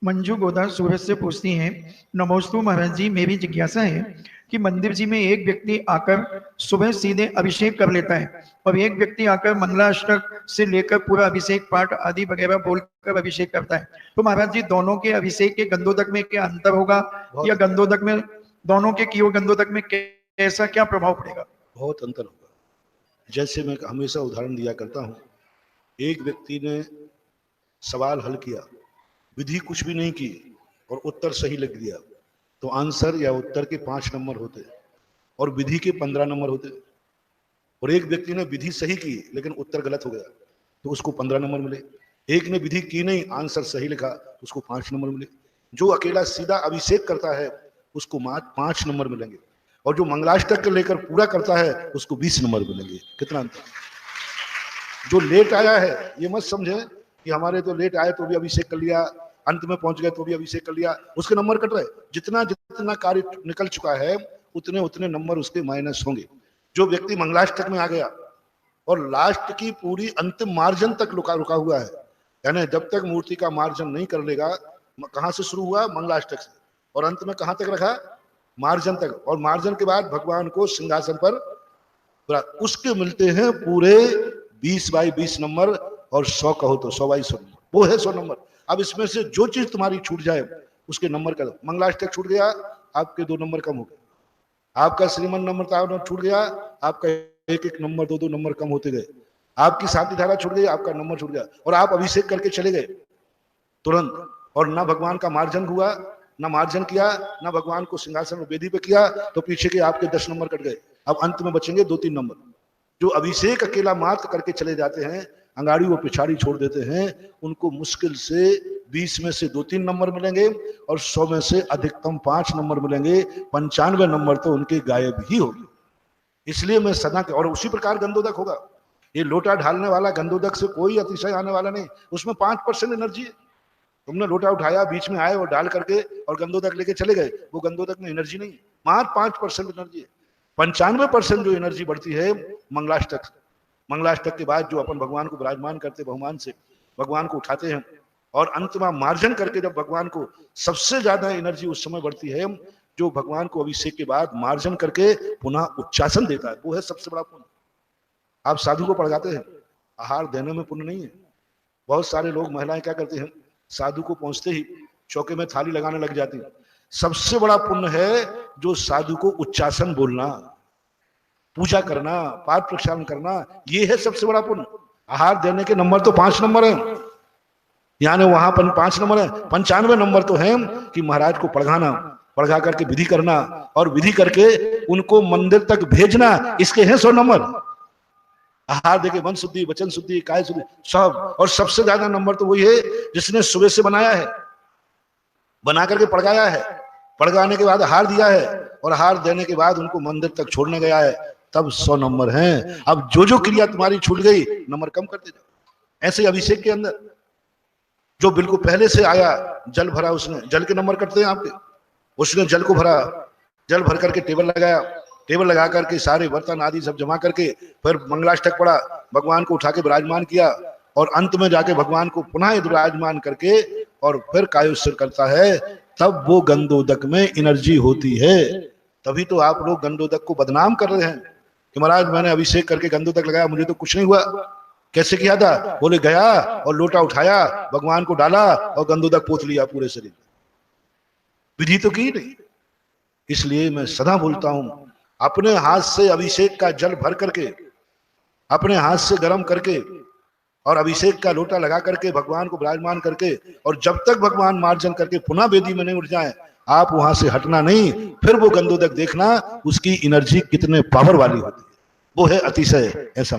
मंजू गोदार सूरत से पूछती हैं, नमोस्तु महाराज जी, मेरी जिज्ञासा है कि मंदिर जी में एक व्यक्ति आकर सुबह सीधे अभिषेक कर लेता है और एक व्यक्ति आकर मंगलाष्टक से लेकर पूरा अभिषेक पाठ आदि वगैरह बोलकर अभिषेक करता है। तो महाराज जी, दोनों के अभिषेक के गंधोदक में क्या अंतर होगा या गंधोदक में दोनों के किए गंधोदक में कैसा क्या प्रभाव पड़ेगा? बहुत अंतर होगा। जैसे मैं हमेशा उदाहरण दिया करता हूँ, एक व्यक्ति ने सवाल हल किया, विधि कुछ भी नहीं की और उत्तर सही लिख दिया, तो आंसर या उत्तर के 5 नंबर होते और विधि के 15 नंबर होते। और एक व्यक्ति ने विधि सही की लेकिन उत्तर गलत हो गया तो उसको 15 नंबर मिले। एक ने विधि की नहीं, आंसर सही लिखा, उसको 5 नंबर मिले। जो अकेला सीधा अभिषेक करता है उसको 5 नंबर मिलेंगे और जो मंगलाष्टक के लेकर पूरा करता है उसको 20 नंबर मिलेंगे। कितना अंतर। जो लेट आया है ये मत समझे कि हमारे तो लेट आए तो भी अभिषेक कर लिया, अंत में पहुंच गए तो भी अभिषेक कर लिया, उसके नंबर कट रहे। जितना जितना कार्य निकल चुका है उतने उतने नंबर उसके माइनस होंगे। जो व्यक्ति मंगलाष्टक में आ गया और लास्ट की पूरी अंतिम मार्जन तक रुका हुआ है, यानी जब तक मूर्ति का मार्जन नहीं कर लेगा, कहां से शुरू हुआ? मंगलाष्टक से, और अंत में कहां तक रखा? मार्जन तक। और मार्जन के बाद भगवान को सिंहासन पर, उसके मिलते हैं पूरे 20 बाई 20 नंबर, और 100 कहो तो 100 बाई 100 नंबर, वो है 100 नंबर। अब इसमें से जो चीज तुम्हारी छूट जाए उसके नंबर कर दो। मंगलाष्टक छूट गया, आपके 2 नंबर कम हो गए। आपका श्रीमन नम्रता छूट गया, आपका एक नंबर 2 नंबर कम होते गए। आपकी शांति धारा छूट गई, आपका नंबर छूट गया। और आप अभिषेक करके चले गए तुरंत, और ना भगवान का मार्जन हुआ, ना मार्जन किया, ना भगवान को सिंहासन और वेदी पे किया, तो पीछे के आपके 10 नंबर कट गए। अब अंत में बचेंगे 2-3 नंबर। जो अभिषेक अकेला मात्र करके चले जाते हैं, अंगाड़ी वो पिछाड़ी छोड़ देते हैं, उनको मुश्किल से 20 में से 2-3 नंबर मिलेंगे और 100 में से अधिकतम 5 नंबर मिलेंगे। 95 नंबर तो उनके गायब ही होंगे। इसलिए मैं सदा के, और उसी प्रकार गंधोदक होगा। ये लोटा ढालने वाला गंधोदक से कोई अतिशय आने वाला नहीं, उसमें 5% एनर्जी है। तुमने लोटा उठाया, बीच में आए और डाल करके और गंधोदक लेके चले गए, वो गंधोदक में एनर्जी नहीं है, मात्र 5% एनर्जी है। 95% जो एनर्जी बढ़ती है मंगलाष्टक। मंगलाष्टक के बाद जो अपन भगवान को विराजमान करते, बहुमान से भगवान को उठाते हैं, और अंत में मार्जन करके जब भगवान को सबसे ज्यादा एनर्जी उस समय बढ़ती है, जो भगवान को अभिषेक के बाद मार्जन करके पुनः उच्चासन देता है, वो है सबसे बड़ा पुण्य। आप साधु को पढ़ाते हैं, आहार देने में पुण्य नहीं है। बहुत सारे लोग, महिलाएं क्या करते हैं, साधु को पहुंचते ही चौके में थाली लगाने लग जाती है। सबसे बड़ा पुण्य है जो साधु को उच्चासन बोलना, पूजा करना, पाठ प्रक्षालन करना, ये है सबसे बड़ा पुण्य। आहार देने के नंबर तो 5 नंबर है, यानी वहां पर 5 नंबर है। 95 नंबर तो है कि महाराज को पढ़ा करके विधि करना, और विधि करके उनको मंदिर तक भेजना, इसके हैं 100 नंबर। आहार देके मन शुद्धि, वचन शुद्धि, काय शुद्धि, सब। और सबसे ज्यादा नंबर तो वही है जिसने सुबह से बनाया है, बना करके पढ़ाया है, पढ़ाने के बाद आहार दिया है, और आहार देने के बाद उनको मंदिर तक छोड़ने गया है, तब 100 नंबर हैं। अब जो क्रिया तुम्हारी छूट गई, नंबर कम करते जाओ। ऐसे अभिषेक के अंदर जो बिल्कुल पहले से आया, जल भरा, उसने जल के नंबर कटते हैं आपके। उसने जल को भरा, जल भर करके टेबल लगाया, टेबल लगा करके सारे बर्तन आदि सब जमा करके फिर मंगलाष्टक पढ़ा, भगवान को उठा के विराजमान किया, और अंत में जाके भगवान को पुनः विराजमान करके और फिर कायोत्सर्ग करता है, तब वो गंधोदक में एनर्जी होती है। तभी तो आप लोग गंधोदक को बदनाम कर रहे हैं कि महाराज मैंने अभिषेक करके गंधोदक लगाया, मुझे तो कुछ नहीं हुआ। कैसे किया था? बोले गया और लोटा उठाया, भगवान को डाला और गंधोदक पोत लिया पूरे शरीर। विधि तो की नहीं। इसलिए मैं सदा बोलता हूं, अपने हाथ से अभिषेक का जल भर करके, अपने हाथ से गर्म करके और अभिषेक का लोटा लगा करके भगवान को विराजमान करके, और जब तक भगवान मार्जन करके पुनः वेदी में नहीं उठ जाए, आप वहां से हटना नहीं। फिर वो गंधोदक देखना उसकी एनर्जी कितने पावर वाली होती है, वो है अतिशय। ऐसा